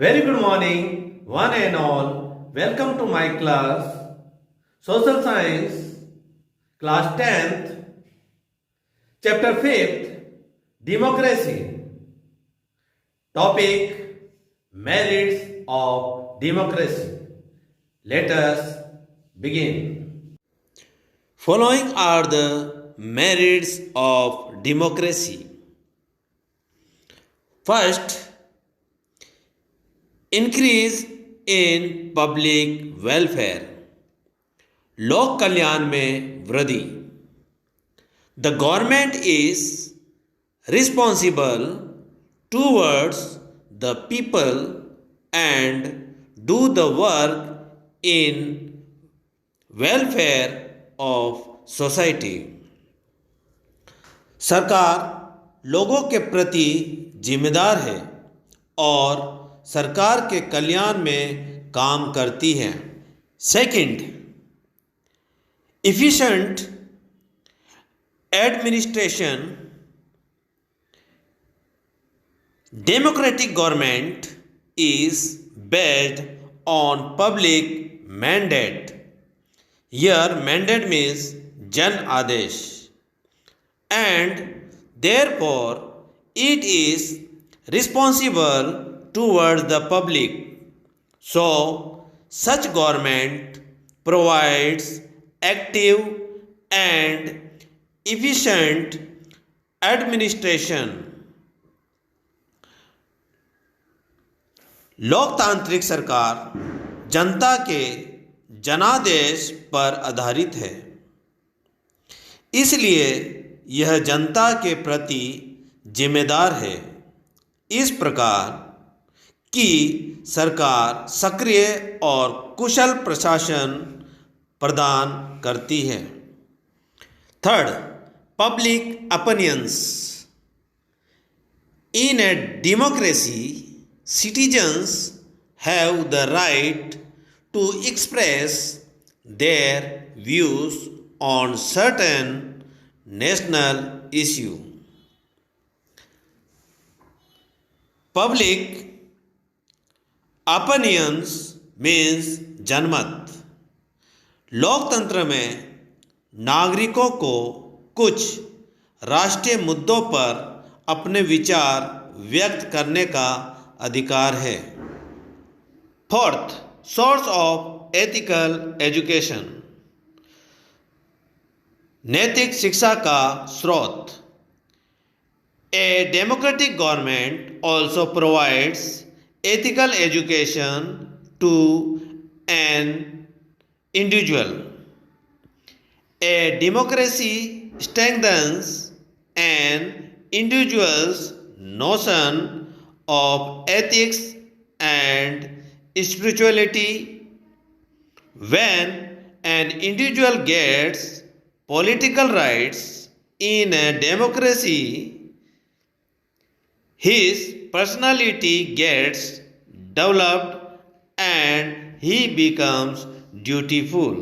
Very good morning, one and all. Welcome to my class, Social Science, class 10th, chapter 5th, Democracy. Topic, Merits of Democracy. Let us begin. Following are the merits of democracy. First, increase in public welfare, लोक कल्याण में वृद्धि. The government is responsible towards the people and do the work in welfare of society. सरकार लोगों के प्रति जिम्मेदार है और सरकार के कल्याण में काम करती है. Second, efficient administration. Democratic government is based on public mandate. Here mandate means जन आदेश, and therefore it is responsible towards the public. So, such government provides active and efficient administration. लोकतांत्रिक सरकार जनता के जनादेश पर आधारित है, इसलिए यह जनता के प्रति जिम्मेदार है. इस प्रकार कि सरकार सक्रिय और कुशल प्रशासन प्रदान करती है. Third, public opinions. In a democracy, citizens have the right to express their views on certain national issue. Public opinions means जनमत. लोकतंत्र में नागरिकों को कुछ राष्ट्रीय मुद्दों पर अपने विचार व्यक्त करने का अधिकार है. Fourth, source of ethical education. नैतिक शिक्षा का स्रोत. A democratic government also provides ethical education to an individual. A democracy strengthens an individual's notion of ethics and spirituality. When an individual gets political rights in a democracy, his personality gets developed and he becomes dutiful.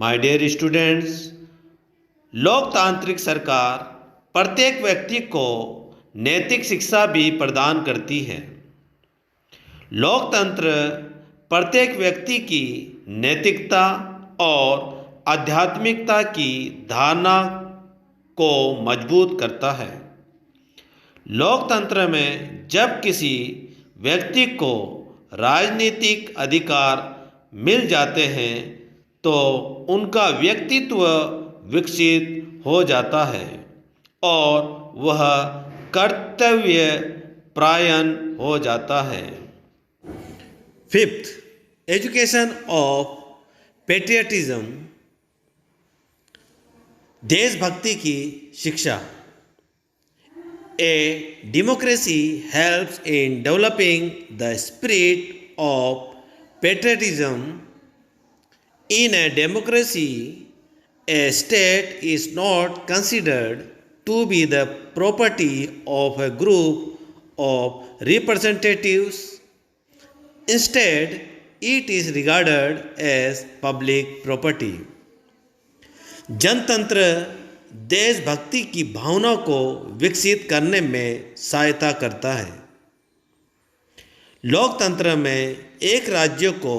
My dear students, लोकतांत्रिक सरकार प्रत्येक व्यक्ति को नैतिक शिक्षा भी प्रदान करती है. लोकतंत्र प्रत्येक व्यक्ति की नैतिकता और आध्यात्मिकता की धारणा को मजबूत करता है. लोकतंत्र में जब किसी व्यक्ति को राजनीतिक अधिकार मिल जाते हैं तो उनका व्यक्तित्व विकसित हो जाता है और वह कर्तव्य परायण हो जाता है. Fifth, education of patriotism. देशभक्ति की शिक्षा. A democracy helps in developing the spirit of patriotism. In a democracy, a state is not considered to be the property of a group of representatives. Instead, it is regarded as public property. जनतंत्र देशभक्ति की भावना को विकसित करने में सहायता करता है. लोकतंत्र में एक राज्य को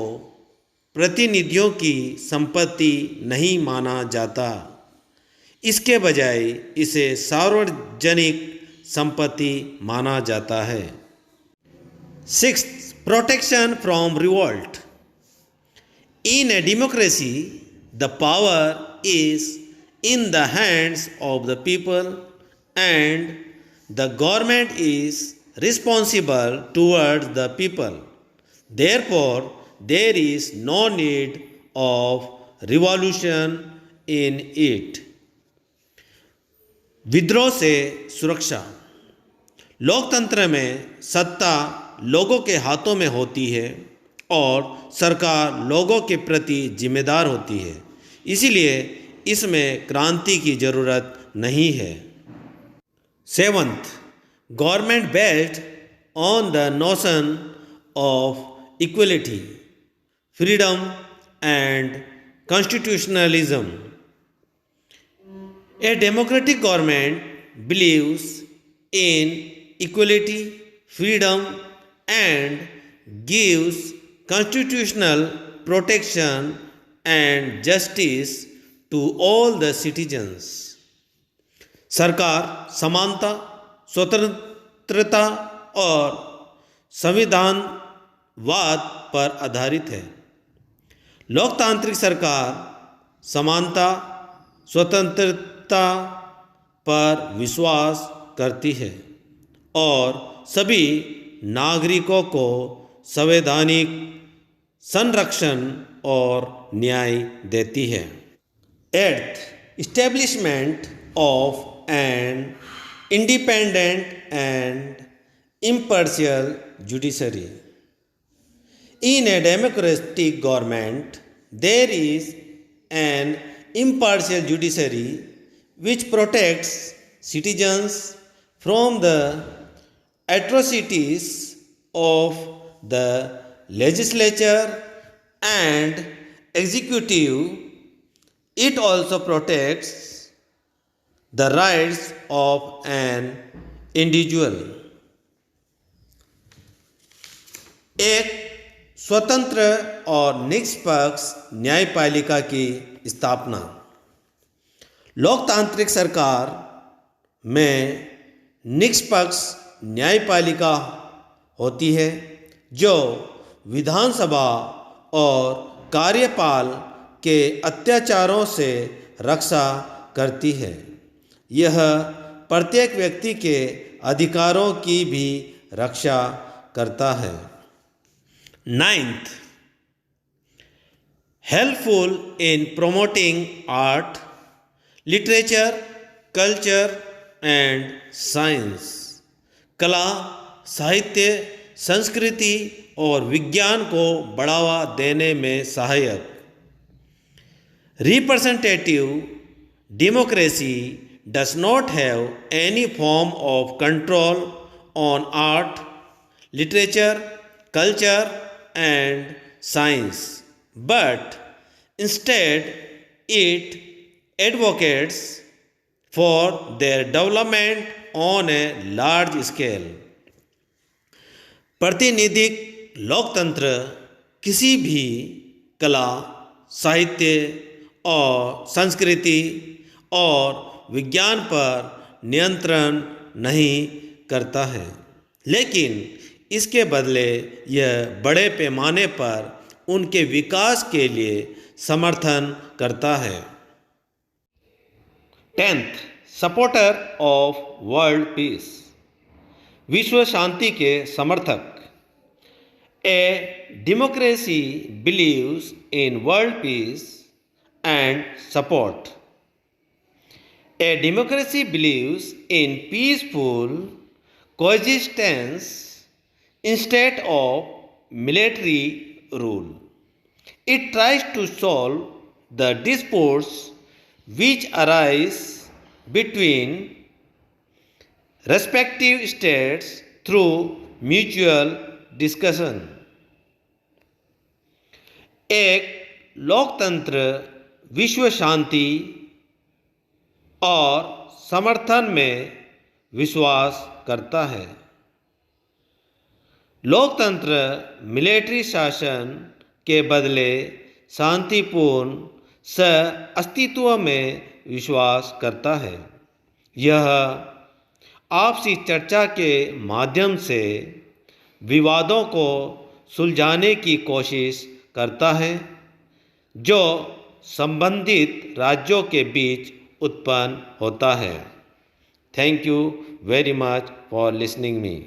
प्रतिनिधियों की संपत्ति नहीं माना जाता, इसके बजाय इसे सार्वजनिक संपत्ति माना जाता है। 6. Protection from revolt. In a democracy, the power is in the hands of the people and the government is responsible towards the people. Therefore, there is no need of revolution in it. विद्रोह से सुरक्षा। लोकतंत्र में सत्ता लोगों के हाथों में होती है और सरकार लोगों के प्रति जिम्मेदार होती है, इसीलिए इसमें क्रांति की ज़रूरत नहीं है। 7. Government based on the notion of equality, freedom and constitutionalism. A democratic government believes in equality, freedom and gives constitutional protection and justice to all the citizens. सरकार समानता, स्वतंत्रता और संविधानवाद पर आधारित है। लोकतांत्रिक सरकार समानता, स्वतंत्रता पर विश्वास करती है और सभी नागरिकों को संवैधानिक संरक्षण और न्याय देती है। 8. Establishment of an independent and impartial judiciary. In a democratic government, there is an impartial judiciary which protects citizens from the atrocities of the legislature and executive. It also protects the rights of an individual. एक स्वतंत्र और निष्पक्ष न्यायपालिका की स्थापना। लोकतांत्रिक सरकार में निष्पक्ष न्यायपालिका होती है जो विधानसभा और कार्यपाल के अत्याचारों से रक्षा करती है। यह प्रत्येक व्यक्ति के अधिकारों की भी रक्षा करता है। 9. Helpful in promoting art, literature, culture and science. कला, साहित्य, संस्कृति और विज्ञान को बढ़ावा देने में सहायक। Representative democracy does not have any form of control on art, literature, culture and science, but instead it advocates for their development on a large scale. प्रातिनिधिक लोकतंत्र किसी भी कला, साहित्य और संस्कृति और विज्ञान पर नियंत्रण नहीं करता है, लेकिन इसके बदले यह बड़े पैमाने पर उनके विकास के लिए समर्थन करता है। 10th, supporter of world peace, विश्व शांति के समर्थक। A democracy believes in world peace and support. A democracy believes in peaceful coexistence instead of military rule. It tries to solve the disputes which arise between respective states through mutual discussion. एक लोकतंत्र विश्व शांति और समर्थन में विश्वास करता है। लोकतंत्र मिलिट्री शासन के बदले शांतिपूर्ण सह-अस्तित्व में विश्वास करता है। यह आपसी चर्चा के माध्यम से विवादों को सुलझाने की कोशिश करता है जो संबंधित राज्यों के बीच उत्पन्न होता है। Thank you very much for listening me.